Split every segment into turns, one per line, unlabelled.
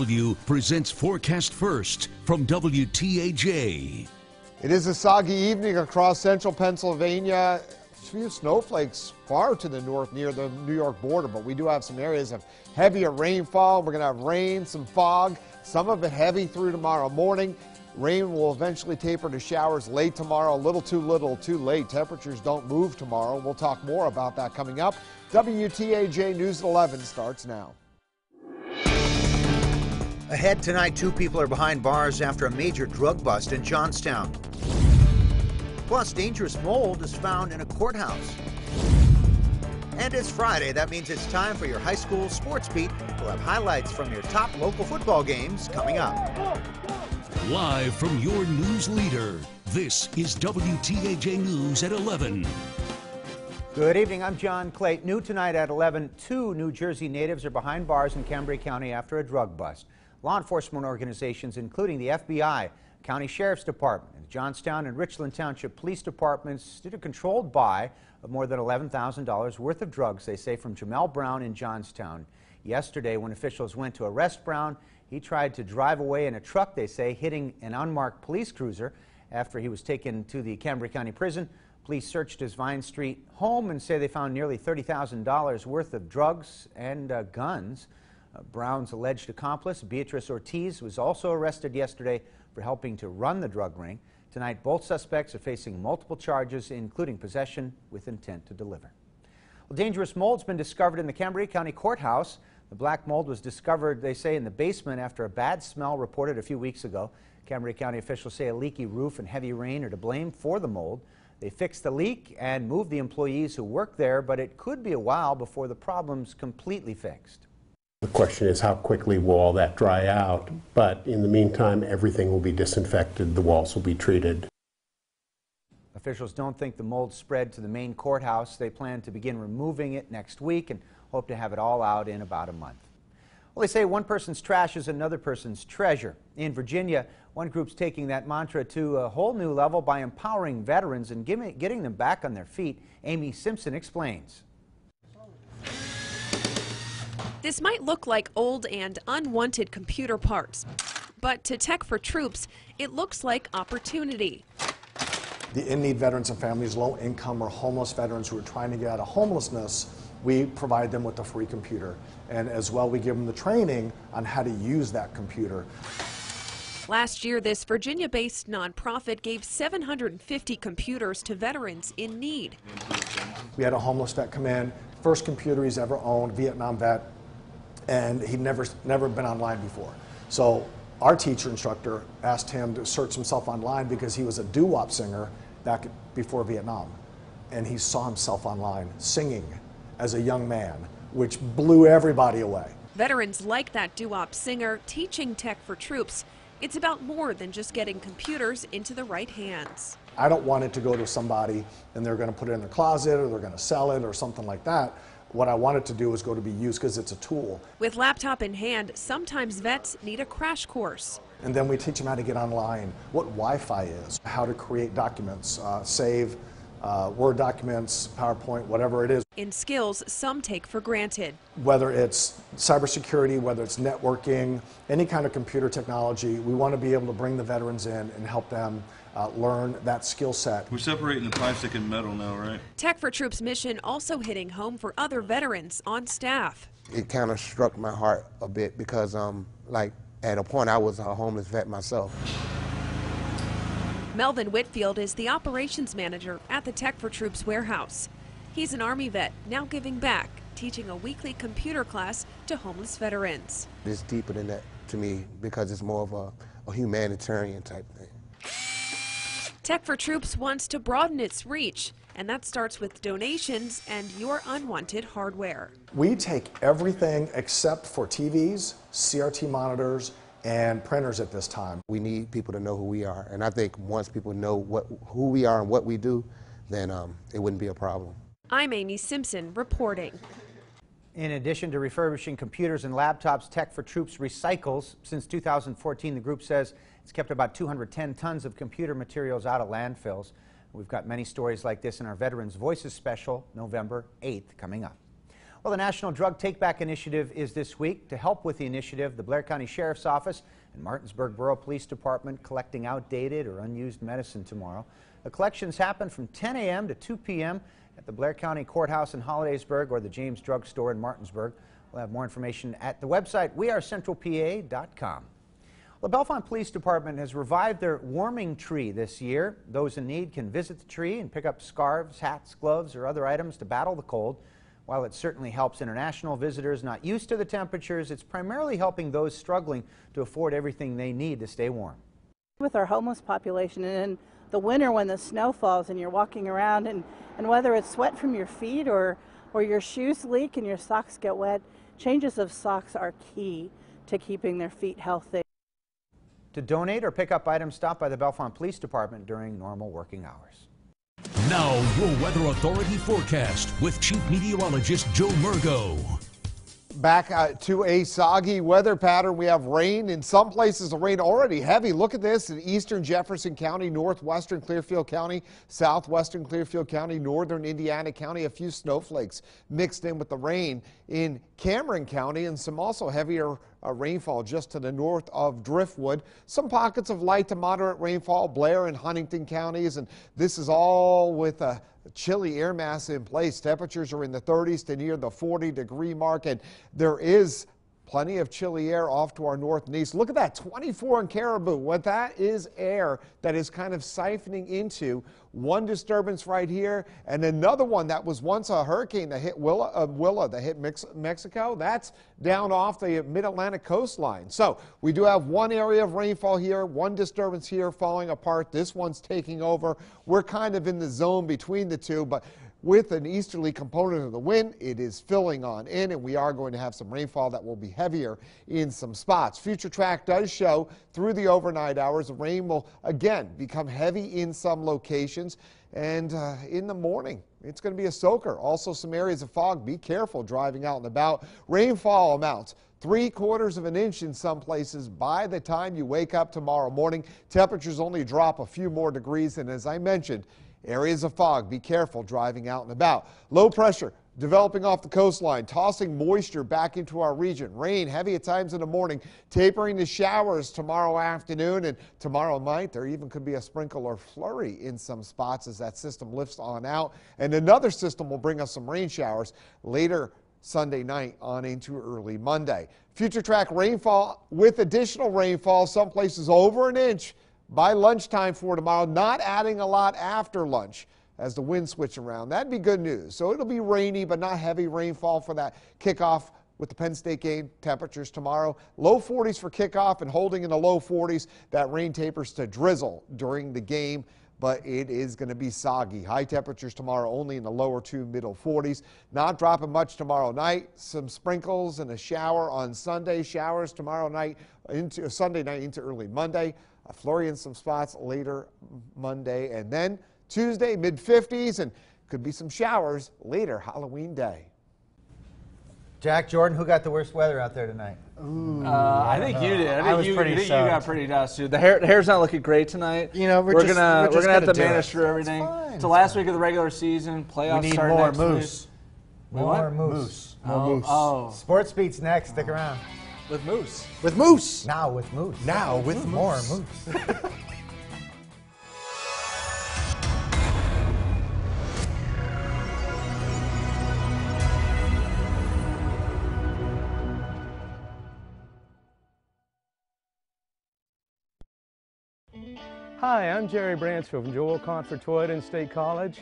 DFW presents Forecast First from WTAJ.
It is a soggy evening across central Pennsylvania. A few snowflakes far to the north near the New York border, but we do have some areas of heavier rainfall. We're going to have rain, some fog, some of it heavy through tomorrow morning. Rain will eventually taper to showers late tomorrow. A little too late. Temperatures don't move tomorrow. We'll talk more about that coming up. WTAJ News at 11 starts now.
Ahead tonight, 2 people are behind bars after a major drug bust in Johnstown. Plus, dangerous mold is found in a courthouse. And it's Friday. That means it's time for your high school sports beat. We'll have highlights from your top local football games coming up.
Live from your news leader, this is WTAJ News at 11.
Good evening, I'm John Clayton. New tonight at 11, 2 New Jersey natives are behind bars in Cambria County after a drug bust. Law enforcement organizations, including the FBI, County Sheriff's Department, and Johnstown and Richland Township Police Departments, did a controlled buy of more than $11,000 worth of drugs, they say, from Jamel Brown in Johnstown. Yesterday, when officials went to arrest Brown, he tried to drive away in a truck, they say, hitting an unmarked police cruiser. After he was taken to the Cambria County Prison, police searched his Vine Street home and say they found nearly $30,000 worth of drugs and guns. Brown's alleged accomplice, Beatrice Ortiz, was also arrested yesterday for helping to run the drug ring. Tonight, both suspects are facing multiple charges, including possession with intent to deliver. Well, dangerous mold's been discovered in the Cambria County Courthouse. The black mold was discovered, they say, in the basement after a bad smell reported a few weeks ago. Cambria County officials say a leaky roof and heavy rain are to blame for the mold. They fixed the leak and moved the employees who work there, but it could be a while before the problem's completely fixed.
The question is how quickly will all that dry out, but in the meantime everything will be disinfected, the walls will be treated.
Officials don't think the mold spread to the main courthouse. They plan to begin removing it next week and hope to have it all out in about a month. Well, they say one person's trash is another person's treasure. In Virginia, one group's taking that mantra to a whole new level by empowering veterans and getting them back on their feet. Amy Simpson explains.
This might look like old and unwanted computer parts, but to Tech for Troops, it looks like opportunity.
The in-need veterans and families, low-income or homeless veterans who are trying to get out of homelessness, we provide them with a free computer. And as well, we give them the training on how to use that computer.
Last year, this Virginia-based nonprofit gave 750 computers to veterans in need.
We had a homeless vet come in, first computer he's ever owned, Vietnam vet, and he'd never been online before. So our teacher instructor asked him to search himself online because he was a doo-wop singer back before Vietnam. And he saw himself online singing as a young man, which blew everybody away.
Veterans like that doo-wop singer teaching Tech for Troops. It's about more than just getting computers into the right hands.
I don't want it to go to somebody and they're going to put it in their closet or they're going to sell it or something like that. What I want it to do is go to be used because it's a tool.
With laptop in hand, sometimes vets need a crash course.
And then we teach them how to get online, what Wi-Fi is, how to create documents, save Word documents, PowerPoint, whatever it is.
In skills some take for granted.
Whether it's cybersecurity, whether it's networking, any kind of computer technology, we want to be able to bring the veterans in and help them learn that skill set.
We're separating the plastic and metal now, right?
Tech for Troops mission also hitting home for other veterans on staff.
It kind of struck my heart a bit because like at a point I was a homeless vet myself.
Melvin Whitfield is the operations manager at the Tech for Troops warehouse. He's an Army vet, now giving back, teaching a weekly computer class to homeless veterans.
It's deeper than that to me because it's more of a humanitarian type thing.
Tech for Troops wants to broaden its reach, and that starts with donations and your unwanted hardware.
We take everything except for TVs, CRT monitors, and printers at this time.
We need people to know who we are, and I think once people know who we are and what we do, then it wouldn't be a problem.
I'm Amy Simpson reporting.
In addition to refurbishing computers and laptops, Tech for Troops recycles. Since 2014, the group says it's kept about 210 tons of computer materials out of landfills. We've got many stories like this in our Veterans Voices special, November 8th, coming up. Well, the National Drug Take-Back Initiative is this week. To help with the initiative, the Blair County Sheriff's Office and Martinsburg Borough Police Department collecting outdated or unused medicine tomorrow. The collections happen from 10 a.m. to 2 p.m. at the Blair County Courthouse in Hollidaysburg or the James Drug Store in Martinsburg. We'll have more information at the website wearecentralpa.com. The Bellefonte Police Department has revived their warming tree this year. Those in need can visit the tree and pick up scarves, hats, gloves, or other items to battle the cold. While it certainly helps international visitors not used to the temperatures, it's primarily helping those struggling to afford everything they need to stay warm.
With our homeless population, and in the winter when the snow falls and you're walking around, and whether it's sweat from your feet or your shoes leak and your socks get wet, changes of socks are key to keeping their feet healthy.
To donate or pick up items, stop by the Bellefonte Police Department during normal working hours.
Now, your Weather Authority forecast with Chief Meteorologist Joe Murgo.
Back to a soggy weather pattern. We have rain in some places. The rain already heavy. Look at this in eastern Jefferson County, northwestern Clearfield County, southwestern Clearfield County, northern Indiana County. A few snowflakes mixed in with the rain in Cameron County, and some also heavier rainfall just to the north of Driftwood. Some pockets of light to moderate rainfall, Blair and Huntington counties, and this is all with a chilly air mass in place. Temperatures are in the 30s to near the 40-degree mark, and there is plenty of chilly air off to our north and east. Look at that, 24 in Caribou. What that is, air that is kind of siphoning into one disturbance right here, and another one that was once a hurricane that hit Willa that hit Mexico. That's down off the mid-Atlantic coastline. So we do have one area of rainfall here, one disturbance here falling apart. This one's taking over. We're kind of in the zone between the two, but with an easterly component of the wind, it is filling on in, and we are going to have some rainfall that will be heavier in some spots. Future track does show through the overnight hours, the rain will again become heavy in some locations, and in the morning, it's going to be a soaker. Also some areas of fog. Be careful driving out and about. Rainfall amounts 3/4 of an inch in some places by the time you wake up tomorrow morning. Temperatures only drop a few more degrees, and as I mentioned, areas of fog. Be careful driving out and about. Low pressure developing off the coastline, tossing moisture back into our region. Rain heavy at times in the morning, tapering to showers tomorrow afternoon, and tomorrow night there even could be a sprinkle or flurry in some spots as that system lifts on out. And another system will bring us some rain showers later Sunday night on into early Monday. Future track rainfall with additional rainfall, some places over an inch by lunchtime for tomorrow, not adding a lot after lunch as the winds switch around. That'd be good news. So it'll be rainy, but not heavy rainfall for that kickoff with the Penn State game. Temperatures tomorrow, low 40s for kickoff and holding in the low 40s. That rain tapers to drizzle during the game, but it is going to be soggy. High temperatures tomorrow only in the lower to middle 40s. Not dropping much tomorrow night. Some sprinkles and a shower on Sunday. Showers tomorrow night into Sunday night into early Monday. A flurry in some spots later Monday, and then Tuesday mid-50s, and could be some showers later Halloween day.
Jack, Jordan, who got the worst weather out there tonight?
I think you did. I think you
soaked.
got pretty dusty. The hair's not looking great tonight.
You know,
we're gonna have to
do
manage through everything. It's the last week of the regular season. Playoffs
we need
start
more
next
moose.
week.
More moose.
More moose. Oh.
Sports Beat's next. Stick around.
With moose.
With moose.
Now with moose.
Now with moose.
More moose.
Hi, I'm Jerry Bransfield from Joel Confer Toyota and State College.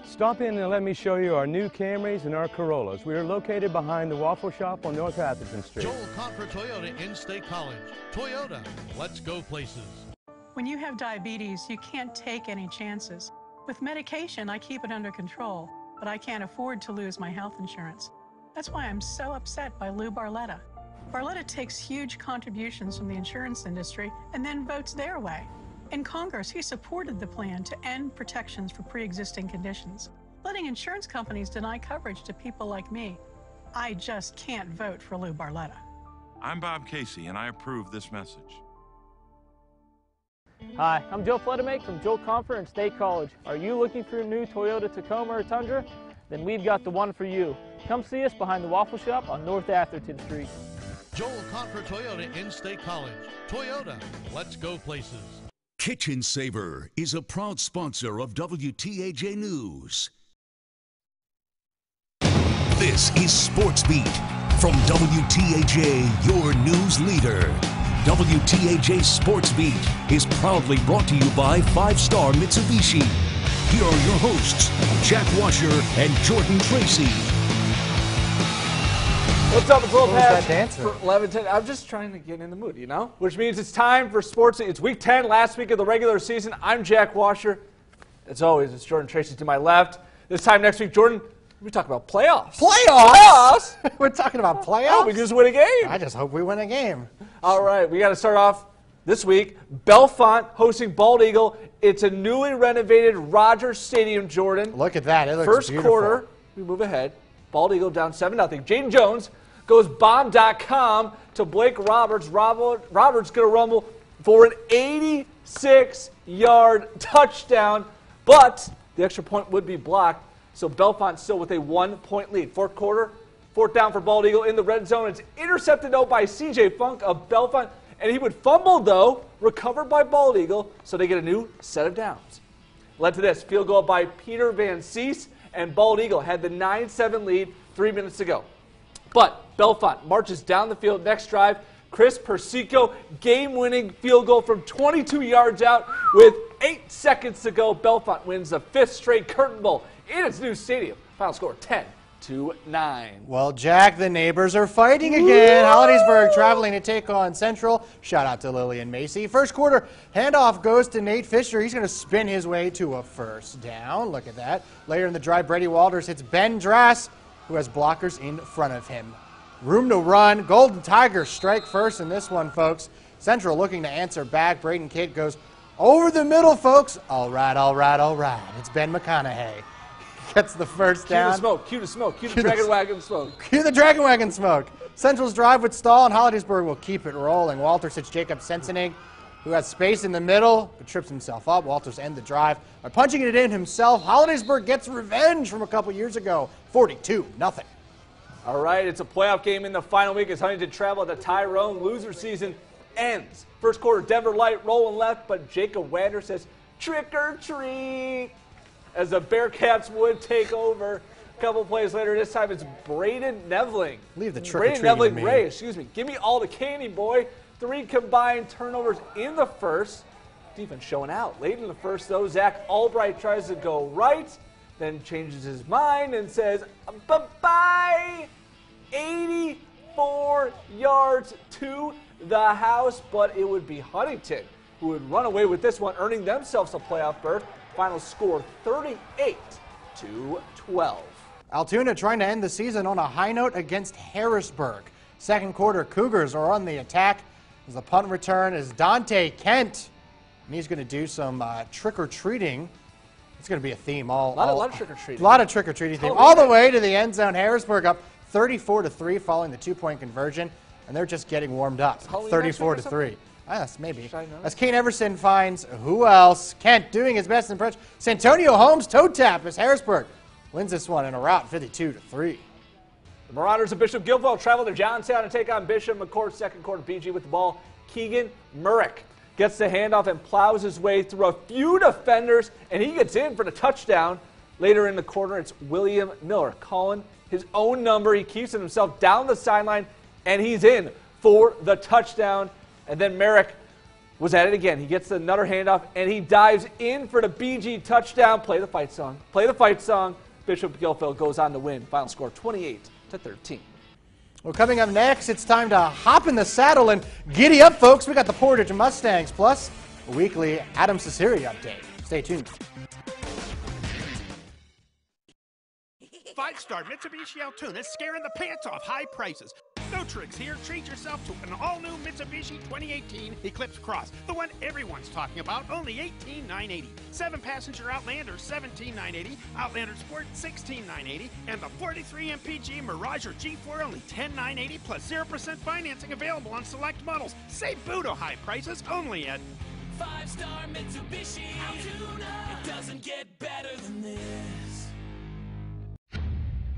Stop in and let me show you our new Camrys and our Corollas. We are located behind the Waffle Shop on North Atherton Street.
Joel Confer Toyota in State College. Toyota, let's go places.
When you have diabetes, you can't take any chances. With medication, I keep it under control, but I can't afford to lose my health insurance. That's why I'm so upset by Lou Barletta. Barletta takes huge contributions from the insurance industry and then votes their way. In Congress, he supported the plan to end protections for pre-existing conditions, letting insurance companies deny coverage to people like me. I just can't vote for Lou Barletta.
I'm Bob Casey, and I approve this message.
Hi, I'm Joe Fledemake from Joel Confer and State College. Are you looking for a new Toyota Tacoma or Tundra? Then we've got the one for you.
Come see us behind the Waffle Shop on North Atherton Street.
Joel Confer Toyota in-state college. Toyota, let's go places.
Kitchen Saver is a proud sponsor of WTAJ News. This is Sports Beat from WTAJ, your news leader. WTAJ Sports Beat is proudly brought to you by 5-Star Mitsubishi. Here are your hosts, Jack Washer and Jordan Tracy.
What's up? It's Little Patch
dance
for 11:10. I'm just trying to get in the mood, you know? Which means it's time for sports. It's week 10, last week of the regular season. I'm Jack Washer. As always, it's Jordan Tracy to my left. This time next week, Jordan, we talk about playoffs.
Playoffs? We're talking about playoffs?
Oh, we just win a game.
I just hope we win a game.
All right, we got to start off this week. Bellefonte hosting Bald Eagle. It's a newly renovated Rogers Stadium, Jordan.
Look at that. It looks
First
beautiful.
quarter, we move ahead. Bald Eagle down 7-0. Jaden Jones goes bomb.com to Blake Roberts. Roberts going to rumble for an 86-yard touchdown, but the extra point would be blocked, so Bellefonte still with a 1-point lead. Fourth quarter, fourth down for Bald Eagle in the red zone. It's intercepted, though, by C.J. Funk of Bellefonte, and he would fumble, though, recovered by Bald Eagle, so they get a new set of downs. Led to this, field goal by Peter Van Cease, and Bald Eagle had the 9-7 lead 3 minutes to go. But Bellefonte marches down the field next drive. Chris Persico, game-winning field goal from 22 yards out with 8 seconds to go. Bellefonte wins the 5th straight Curtain Bowl in its new stadium. Final score 10-9.
Well, Jack, the neighbors are fighting again. Hollidaysburg traveling to take on Central. Shout out to Lillian Macy. First quarter, handoff goes to Nate Fisher. He's going to spin his way to a first down. Look at that. Later in the drive, Brady Walters hits Ben Drass, who has blockers in front of him. Room to run. Golden Tigers strike first in this one, folks. Central looking to answer back. Braden Kidd goes over the middle, folks. All right, all right, all right. It's Ben McConaughey. Gets the first down.
Cue the smoke. Cue the Dragon Wagon smoke.
Cue the Dragon Wagon smoke. Central's drive would stall, and Hollidaysburg will keep it rolling. Walters hits Jacob Sensenig, who has space in the middle, but trips himself up. Walters end the drive by punching it in himself. Hollidaysburg gets revenge from a couple years ago, 42-0.
All right, it's a playoff game in the final week as Huntington travel to Tyrone. Loser season ends. First quarter, Denver Light rolling left, but Jacob Wander says, trick or treat, as the Bearcats would take over. A couple plays later, this time it's Braden Nevling.
Leave the trick or treating to me.
Ray, give me all the candy, boy. 3 combined turnovers in the first. Defense showing out. Late in the first, though, Zach Albright tries to go right, then changes his mind and says, bye-bye. 84 yards to the house, but it would be Huntington who would run away with this one, earning themselves a playoff berth. Final score 38-12.
Altoona trying to end the season on a high note against Harrisburg. Second quarter, Cougars are on the attack as the punt return is Dante Kent, and he's going to do some trick-or-treating. It's going to be a theme. A lot of trick-or-treating. A lot of trick-or-treating theme. All the way to the end zone. Harrisburg up 34-3 following the 2-point conversion, and they're just getting warmed up. 34-3. Yes, maybe. As Kane Everson finds who else? Kent doing his best impression. Santonio Holmes toe tap as Harrisburg wins this one in a rout, 52-3.
The Marauders of Bishop Guilford travel to Johnstown and take on Bishop McCourt. Second quarter, BG with the ball. Keegan Murrick gets the handoff and plows his way through a few defenders, and he gets in for the touchdown. Later in the quarter, it's William Miller calling his own number. He keeps it himself down the sideline, and he's in for the touchdown. And then Merrick was at it again. He gets another handoff, and he dives in for the BG touchdown. Play the fight song. Play the fight song. Bishop Guilford goes on to win. Final score 28-13.
Well, coming up next, it's time to hop in the saddle and giddy up, folks. We got the Portage Mustangs, plus a weekly Adam Cesari update. Stay tuned.
5-star Mitsubishi Altoona is scaring the pants off high prices. No tricks here. Treat yourself to an all-new Mitsubishi 2018 Eclipse Cross, the one everyone's talking about, only $18,980. 7-passenger Outlander, $17,980. Outlander Sport, $16,980. And the 43 MPG Mirage or G4, only $10,980, plus 0% financing available on select models. Save Budo high prices only at
5-star Mitsubishi Altoona. It doesn't get better than this.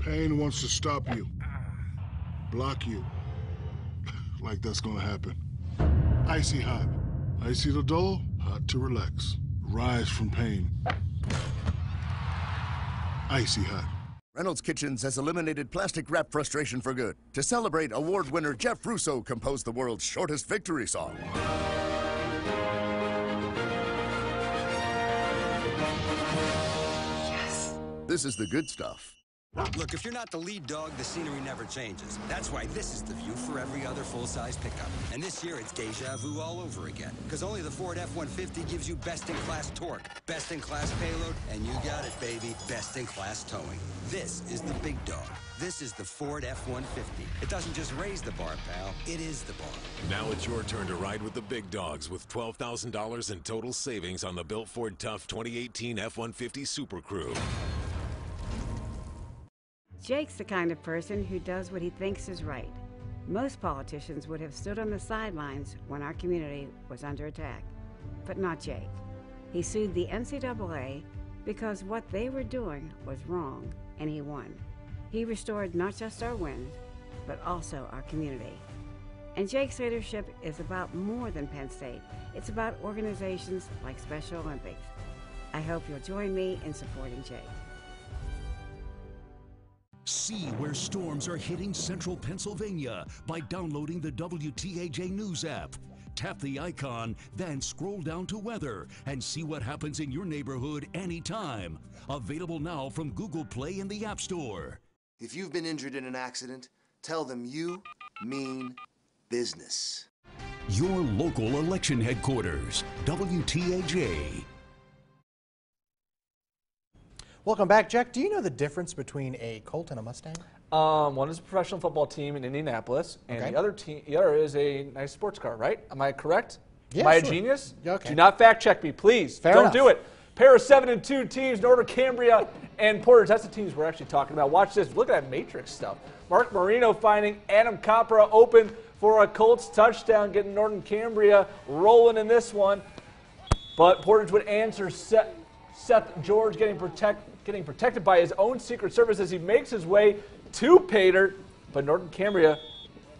Pain wants to stop you, block you. Like that's gonna happen. Icy hot. Icy to dull, hot to relax. Rise from pain. Icy hot.
Reynolds Kitchens has eliminated plastic wrap frustration for good. To celebrate, award winner Jeff Russo composed the world's shortest victory song. Yes. This is the good stuff.
Look, if you're not the lead dog, the scenery never changes. That's why this is the view for every other full-size pickup. And this year, it's deja vu all over again. Because only the Ford F-150 gives you best-in-class torque, best-in-class payload, and you got it, baby, best-in-class towing. This is the big dog. This is the Ford F-150. It doesn't just raise the bar, pal. It is the bar.
Now it's your turn to ride with the big dogs with $12,000 in total savings on the Built Ford Tough 2018 F-150 Super Crew.
Jake's the kind of person who does what he thinks is right. Most politicians would have stood on the sidelines when our community was under attack, but not Jake. He sued the NCAA because what they were doing was wrong, and he won. He restored not just our wins, but also our community. And Jake's leadership is about more than Penn State. It's about organizations like Special Olympics. I hope you'll join me in supporting Jake.
See where storms are hitting central Pennsylvania by downloading the WTAJ News app. Tap the icon, then scroll down to weather and see what happens in your neighborhood anytime. Available now from Google Play and the App Store.
If you've been injured in an accident, tell them you mean business.
Your local election headquarters, WTAJ.
Welcome back, Jack. Do you know the difference between a Colt and a Mustang?
One is a professional football team in Indianapolis, and the other is a nice sports car, right? Am I correct?
Yeah,
Am I a
sure.
genius?
Okay.
Do not fact check me, please.
Fair
Don't
enough.
do it. Pair of 7-2 teams, Northern Cambria and Portage. That's the teams we're actually talking about. Watch this. Look at that matrix stuff. Mark Marino finding Adam Capra open for a Colts touchdown, getting Northern Cambria rolling in this one. But Portage would answer Seth George getting protected by his own Secret Service as he makes his way to Pater. But Northern Cambria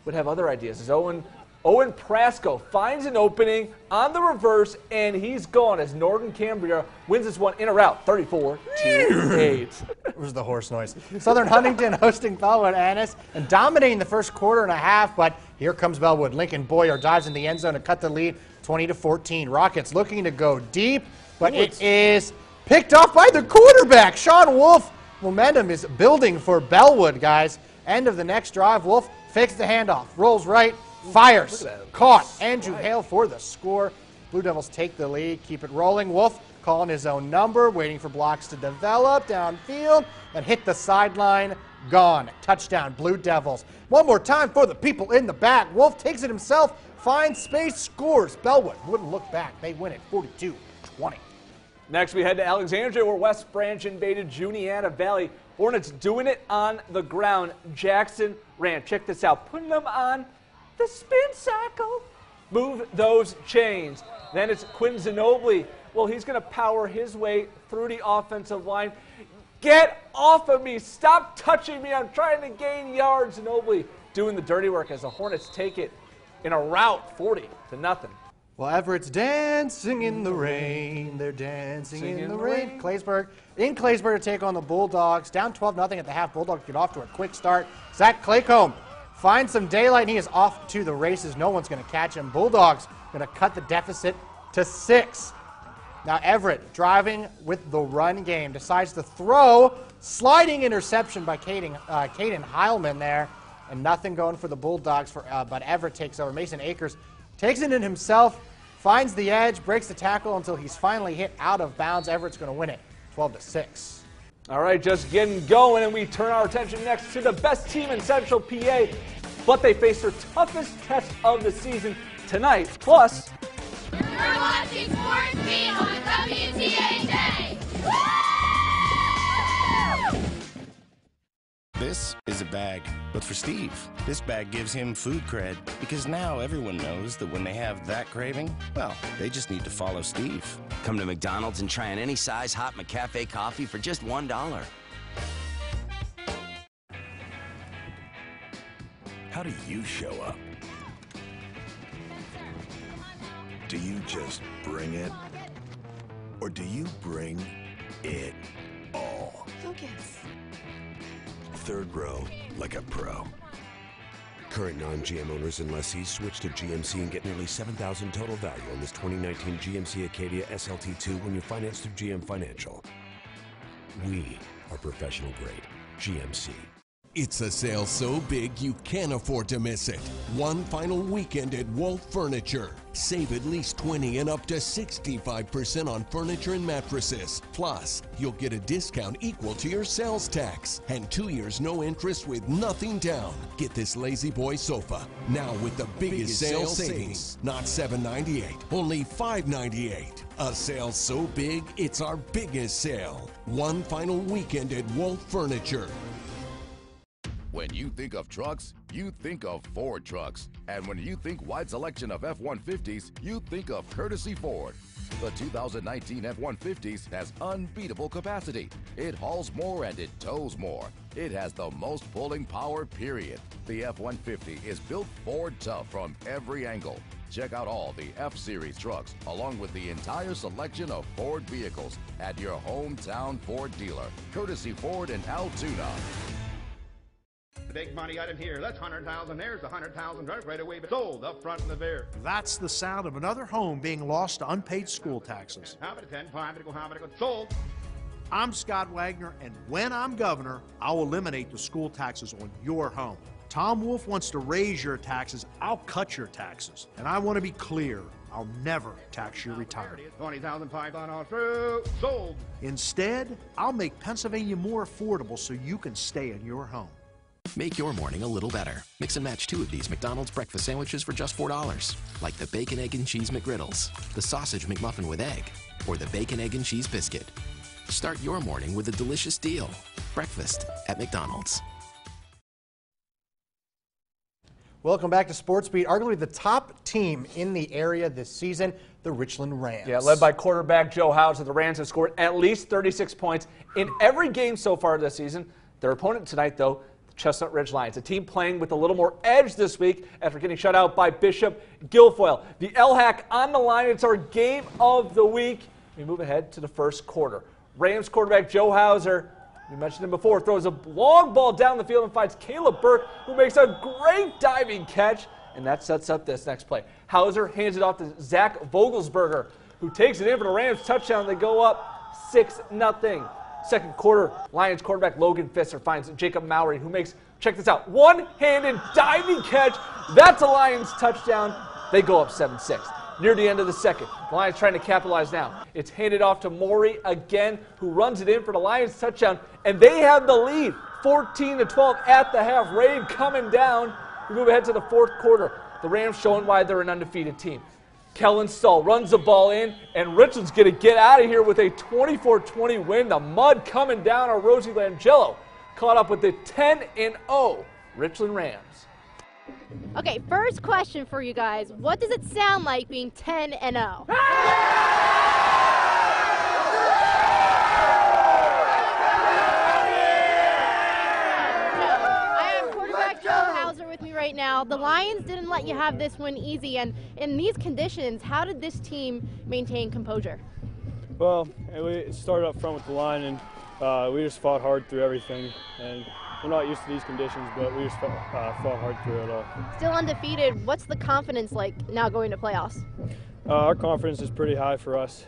would have other ideas. As Owen Prasco finds an opening on the reverse, and he's gone as Northern Cambria wins this one in a rout, 34-8.
It was the horse noise. Southern Huntington hosting Bellwood Annis and dominating the first quarter and a half, but here comes Bellwood. Lincoln Boyer dives in the end zone to cut the lead, 20-14. Rockets looking to go deep, but it is picked off by the quarterback, Sean Wolf. Momentum is building for Bellwood, guys. End of the next drive. Wolf fakes the handoff, rolls right, fires, caught. Andrew Hale for the score. Blue Devils take the lead, keep it rolling. Wolf calling his own number, waiting for blocks to develop downfield, and hit the sideline. Gone. Touchdown, Blue Devils. One more time for the people in the back. Wolf takes it himself, finds space, scores. Bellwood wouldn't look back. They win it 42-20.
Next, we head to Alexandria, where West Branch invaded Juniata Valley. Hornets doing it on the ground. Jackson ran. Check this out. Putting them on the spin cycle. Move those chains. Then it's Quinn Ginobili. Well, he's going to power his way through the offensive line. Get off of me. Stop touching me. I'm trying to gain yards. Ginobili doing the dirty work as the Hornets take it in a rout, 40-0.
Well, Everett's dancing in the rain. They're dancing in the rain. Claysburg to take on the Bulldogs. Down 12-0 at the half. Bulldogs get off to a quick start. Zach Claycomb finds some daylight, and he is off to the races. No one's going to catch him. Bulldogs going to cut the deficit to 6. Now Everett, driving with the run game, decides to throw. Sliding interception by Caden Heilman there. And nothing going for the Bulldogs, but Everett takes over. Mason Akers takes it in himself. Finds the edge, breaks the tackle until he's finally hit out of bounds. Everett's going to win it 12-6.
All right, just getting going, and we turn our attention next to the best team in Central PA, but they face their toughest test of the season tonight. Plus,
you're watching Sports Beat on WTAJ.
This is a bag, but for Steve, this bag gives him food cred because now everyone knows that when they have that craving, well, they just need to follow Steve.
Come to McDonald's and try on any size hot McCafe coffee for just $1.
How do you show up? Do you just bring it? Or do you bring it all?
Focus.
Third row like a pro.
Current non-GM owners and lessees switch to GMC and get nearly $7,000 total value on this 2019 GMC Acadia SLT2 when you finance through GM Financial. We are professional grade. GMC.
It's a sale so big you can't afford to miss it. One final weekend at Wolf Furniture. Save at least 20 and up to 65% on furniture and mattresses. Plus, you'll get a discount equal to your sales tax. And 2 years no interest with nothing down. Get this Lazy Boy sofa, now with the biggest sale savings. Not $798, only $598. A sale so big, it's our biggest sale. One final weekend at Wolf Furniture.
When you think of trucks, you think of Ford trucks. And when you think wide selection of F-150s, you think of Courtesy Ford. The 2019 F-150s has unbeatable capacity. It hauls more and it tows more. It has the most pulling power, period. The F-150 is built Ford tough from every angle. Check out all the F-Series trucks, along with the entire selection of Ford vehicles at your hometown Ford dealer. Courtesy Ford in Altoona.
The big money item here, that's 100,000. There's 100,000 right away, but sold up front in the rear.
That's the sound of another home being lost to unpaid school taxes.
How about a 10, how about a go, sold.
I'm Scott Wagner, and when I'm governor, I'll eliminate the school taxes on your home. Tom Wolf wants to raise your taxes, I'll cut your taxes. And I want to be clear, I'll never tax your retirement.
20,000 python all through, sold.
Instead, I'll make Pennsylvania more affordable so you can stay in your home.
Make your morning a little better. Mix and match 2 of these McDonald's breakfast sandwiches for just $4. Like the Bacon, Egg, and Cheese McGriddles, the Sausage McMuffin with egg, or the Bacon, Egg, and Cheese Biscuit. Start your morning with a delicious deal. Breakfast at McDonald's.
Welcome back to Sports Beat. Arguably the top team in the area this season, the Richland Rams.
Yeah, led by quarterback Joe Hauser, the Rams have scored at least 36 points in every game so far this season. Their opponent tonight, though, Chestnut Ridge Lions, a team playing with a little more edge this week after getting shut out by Bishop Guilfoyle. The LHAC on the line. It's our game of the week. We move ahead to the first quarter. Rams quarterback Joe Hauser, we mentioned him before, throws a long ball down the field and finds Caleb Burke, who makes a great diving catch, and that sets up this next play. Hauser hands it off to Zach Vogelsberger, who takes it in for the Rams touchdown. They go up 6-0. Second quarter, Lions quarterback Logan Fisser finds Jacob Mowry, who makes, check this out, one-handed diving catch. That's a Lions touchdown. They go up 7-6. Near the end of the second, the Lions trying to capitalize now. It's handed off to Maury again, who runs it in for the Lions touchdown, and they have the lead, 14-12 at the half. Rave coming down. We move ahead to the fourth quarter. The Rams showing why they're an undefeated team. Kellen Stull runs the ball in, and Richland's going to get out of here with a 24-20 win. The mud coming down on Rosie Langelo. Caught up with the 10-0 Richland Rams.
Okay, first question for you guys. What does it sound like being 10-0? With me right now. The Lions didn't let you have this one easy, and in these conditions, how did this team maintain composure?
Well, we started up front with the line, and we just fought hard through everything. And we're not used to these conditions, but we just fought hard through it all. Still undefeated. What's the confidence like now going to playoffs? Our confidence is pretty high for us.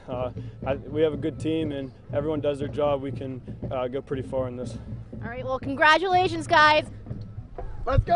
We have a good team, and everyone does their job. We can go pretty far in this. All right. Well, congratulations, guys.
Let's go!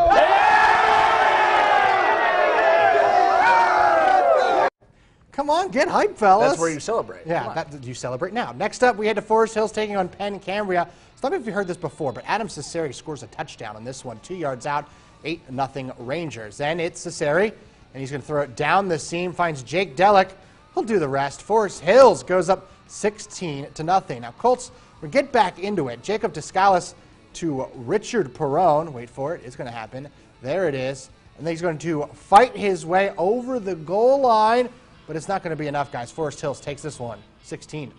Come on, get hyped, fellas.
That's where you celebrate.
Yeah, you celebrate now. Next up, we head to Forest Hills taking on Penn Cambria. Some of you heard this before, but Adam Cesari scores a touchdown on this one, 2 yards out, 8-0 Rangers. Then it's Cesari, and he's going to throw it down the seam, finds Jake Delick. He'll do the rest. Forest Hills goes up 16-0. Now, Colts, we get back into it. Jacob Descalis to Richard Perrone. Wait for it. It's going to happen. There it is. And then he's going to fight his way over the goal line, but it's not going to be enough, guys. Forest Hills takes this one, 16-12.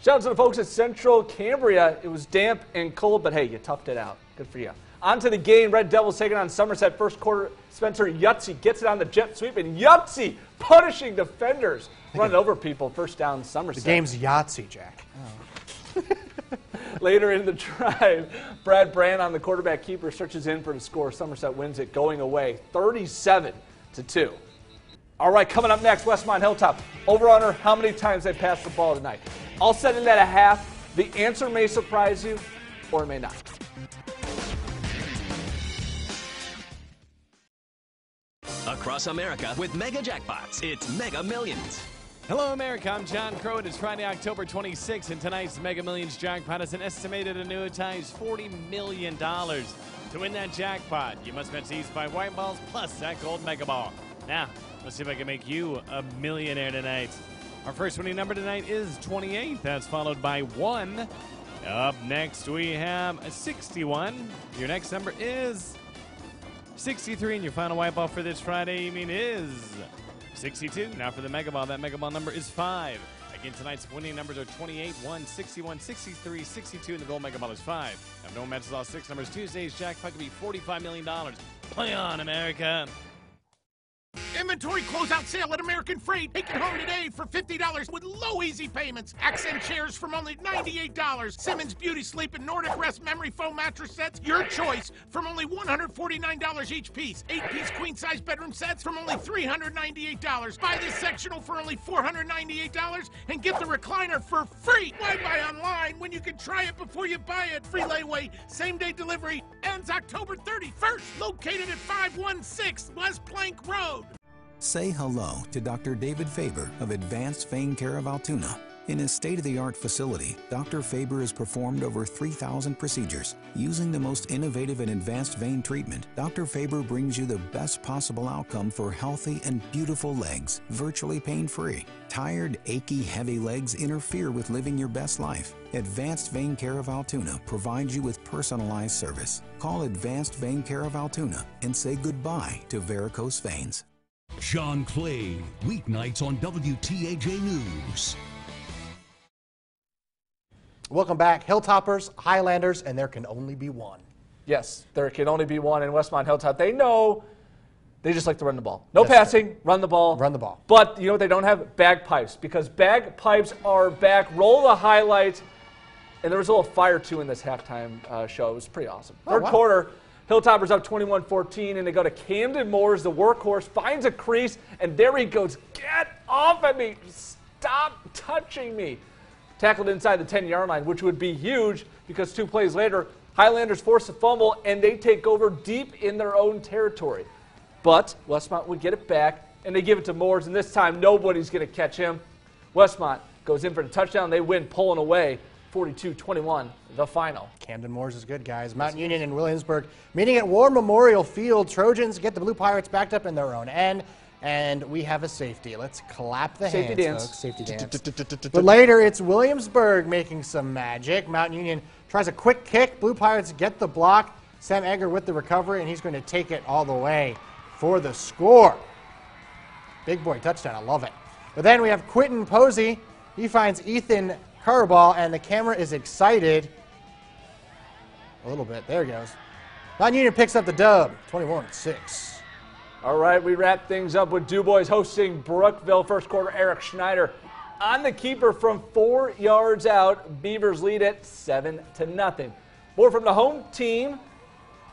Shout out to the folks at Central Cambria. It was damp and cold, but hey, you toughed it out. Good for you. On to the game. Red Devils taking on Somerset. First quarter, Spencer Yutzi gets it on the jet sweep, and Yutzi punishing defenders. Running over people. First down, Somerset.
The game's Yahtzee, Jack.
Oh. Later in the drive, Brad Brand on the quarterback keeper searches in for the score. Somerset wins it going away 37-2. All right, coming up next, Westmont Hilltop. Over-under how many times they passed the ball tonight. I'll set it at a half. The answer may surprise you or it may not.
Across America with Mega Jackpots, it's Mega Millions.
Hello, America. I'm John Crow. It is Friday, October 26th, and tonight's Mega Millions jackpot is an estimated annuitized $40 million. To win that jackpot, you must bet East by white balls plus that gold Mega Ball. Now, let's see if I can make you a millionaire tonight. Our first winning number tonight is 28. That's followed by 1. Up next, we have 61. Your next number is 63, and your final white ball for this Friday evening is 62. Now for the Mega Ball, that Mega Ball number is 5. Again, tonight's winning numbers are 28, 1, 61, 63, 62, and the gold Mega Ball is 5. Now, no matches, all 6 numbers. Tuesday's jackpot could be $45 million. Play on, America.
Inventory closeout sale at American Freight. Take it home today for $50 with low easy payments. Accent chairs from only $98. Simmons Beauty Sleep and Nordic Rest memory foam mattress sets. Your choice from only $149 each piece. 8-piece queen size bedroom sets from only $398. Buy this sectional for only $498 and get the recliner for free. Why buy online when you can try it before you buy it? Free layaway, same day delivery. Ends October 31st. Located at 516 West Plank Road.
Say hello to Dr. David Faber of Advanced Vein Care of Altoona. In his state-of-the-art facility, Dr. Faber has performed over 3,000 procedures. Using the most innovative and advanced vein treatment, Dr. Faber brings you the best possible outcome for healthy and beautiful legs, virtually pain-free. Tired, achy, heavy legs interfere with living your best life. Advanced Vein Care of Altoona provides you with personalized service. Call Advanced Vein Care of Altoona and say goodbye to varicose veins.
Sean Clay, weeknights on WTAJ News.
Welcome back, Hilltoppers, Highlanders, and there can only be one.
Yes, there can only be one in Westmont Hilltop. They know they just like to run the ball. No passing, run the ball.
Run the ball.
But you know what they don't have? Bagpipes, because bagpipes are back. Roll the highlights. And there was a little fire, too, in this halftime show. It was pretty awesome. Third quarter, Hilltoppers up 21-14, and they go to Camden Moores, the workhorse, finds a crease, and there he goes. Get off of me. Stop touching me. Tackled inside the 10-yard line, which would be huge because 2 plays later, Highlanders force a fumble, and they take over deep in their own territory. But Westmont would get it back, and they give it to Moores, and this time nobody's going to catch him. Westmont goes in for the touchdown. They win, pulling away 42-21, the final.
Camden Moores is good, guys. Mount Union and Williamsburg meeting at War Memorial Field. Trojans get the Blue Pirates backed up in their own end, and we have a safety. Let's clap the
Safety
hands,
dance.
folks. Safety dance. But later, it's Williamsburg making some magic. Mount Union tries a quick kick. Blue Pirates get the block. Sam Egger with the recovery, and he's going to take it all the way for the score. Big boy touchdown. I love it. But then we have Quentin Posey. He finds Ethan Carball, and the camera is excited a little bit. There it goes. Mount Union picks up the dub, 21-6.
All right, we wrap things up with DuBois hosting Brookville. First quarter, Eric Schneider on the keeper from 4 yards out. Beavers lead it 7-0. More from the home team.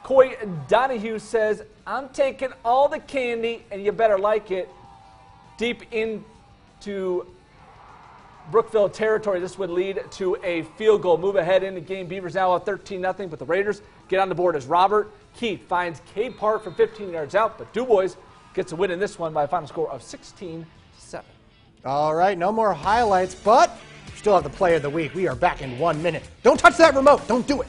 Coy Donahue says, I'm taking all the candy, and you better like it. Deep into Brookville territory, this would lead to a field goal. Move ahead in the game. Beavers now up 13-0, but the Raiders get on the board as Robert Keith finds Cade Park from 15 yards out, but DuBois gets a win in this one by a final score of 16-7.
All right, no more highlights, but we still have the play of the week. We are back in 1 minute. Don't touch that remote. Don't do it.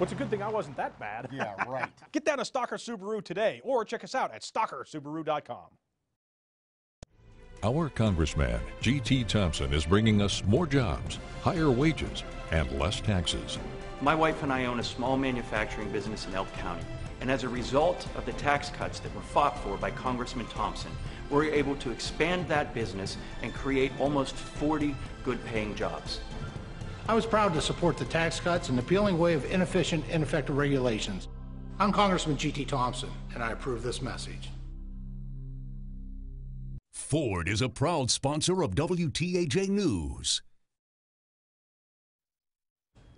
Well, it's a good thing I wasn't that bad.
Yeah, right.
Get down to Stocker Subaru today or check us out at StockerSubaru.com.
Our Congressman, G.T. Thompson, is bringing us more jobs, higher wages, and less taxes.
My wife and I own a small manufacturing business in Elk County, and as a result of the tax cuts that were fought for by Congressman Thompson, we're able to expand that business and create almost 40 good-paying jobs.
I was proud to support the tax cuts and the peeling away of inefficient, ineffective regulations. I'm Congressman G.T. Thompson, and I approve this message.
Ford is a proud sponsor of WTAJ News.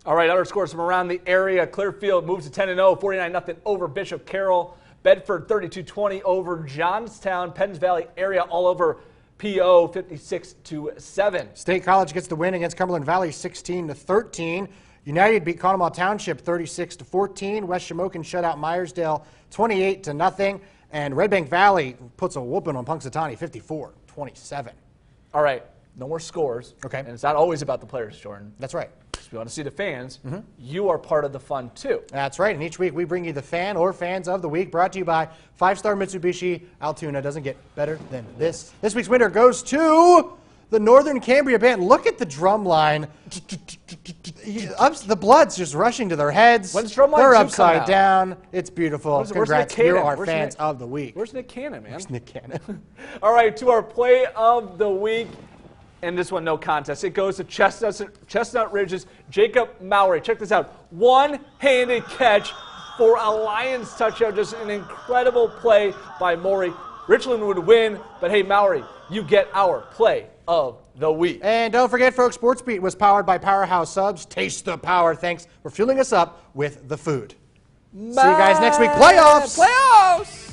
All right, other scores from around the area. Clearfield moves to 10-0, 49-0 over Bishop Carroll. Bedford 32-20 over Johnstown. Penns Valley area all over PO 56-7.
State College gets the win against Cumberland Valley 16-13. United beat Conemaugh Township 36-14. West Shamokin shut out Myersdale 28-0. And Red Bank Valley puts a whooping on Punxsutawney 54-27.
All right, no more scores.
Okay.
And it's not always about the players, Jordan.
That's right.
If you want to see the fans, you are part of the fun too.
That's right. And each week we bring you the fan or fans of the week, brought to you by 5-Star Mitsubishi Altoona. Doesn't get better than this. This week's winner goes to the Northern Cambria Band. Look at the drum line. The blood's just rushing to their heads.
When's drum line
They're
2
upside
coming out?
down. It's beautiful.
Where's
Congrats.
Nick
You
Cannon?
are
Where's
fans
Nick?
of the week.
Where's Nick Cannon, man?
Where's Nick Cannon?
All right, to our play of the week. And this one, no contest. It goes to Chestnut Ridge's Jacob Mowry. Check this out. One-handed catch for a Lions touchdown. Just an incredible play by Maury. Richland would win, but hey, Mowry, you get our play of the week.
And don't forget, folks, Sports Beat was powered by Powerhouse Subs. Taste the power. Thanks for fueling us up with the food. See you guys next week. Playoffs!
Playoffs!